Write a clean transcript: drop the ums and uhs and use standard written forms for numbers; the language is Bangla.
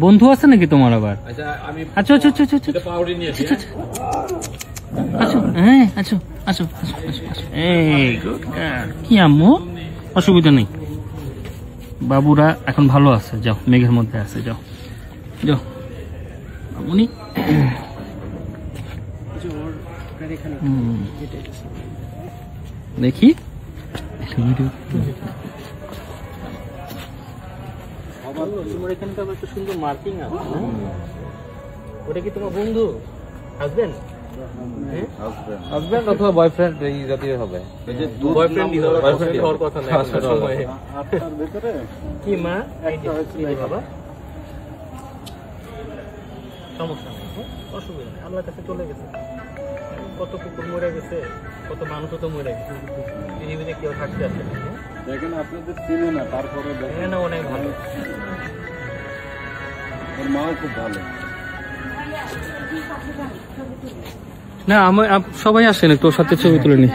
বন্ধু আছে নাকি তোমার আবার? আচ্ছা আচ্ছা আচ্ছা আচ্ছা আচ্ছা হ্যাঁ আচ্ছা আচ্ছা এই কি আম্মু অসুবিধা নেই, বাবুরা এখন ভালো আছে, যাও মেঘের মধ্যে আছে, যাও যাও উনি দেখি তোমার এখানটা একটা সুন্দর মার্কিং আছে, ওটা কি তোমার বন্ধু হাজবেন্ড হাজবেন্ড অথবা বয়ফ্রেন্ড এই জাতীয় হবে। বয়ফ্রেন্ডই হবে, বয়ফ্রেন্ড হওয়ার কথা না এখন সময়ে। আপনার ভিতরে কি মা এই বাবা সমস্যা নেই, অসুবিধা নেই, আল্লাহর কাছে চলে গেছে। কত কুকুর মরে গেছে, কত মানুষও তো মরে গেছে, পৃথিবীতে কেউ থাকতে আসে না। দেখেন আপনাদের চিনে না, তারপরে দেখেন অনেক ভালো, ওর মাও খুব ভালো। না আমার সবাই আসেন, তোর সাথে ছবি তুলে নি।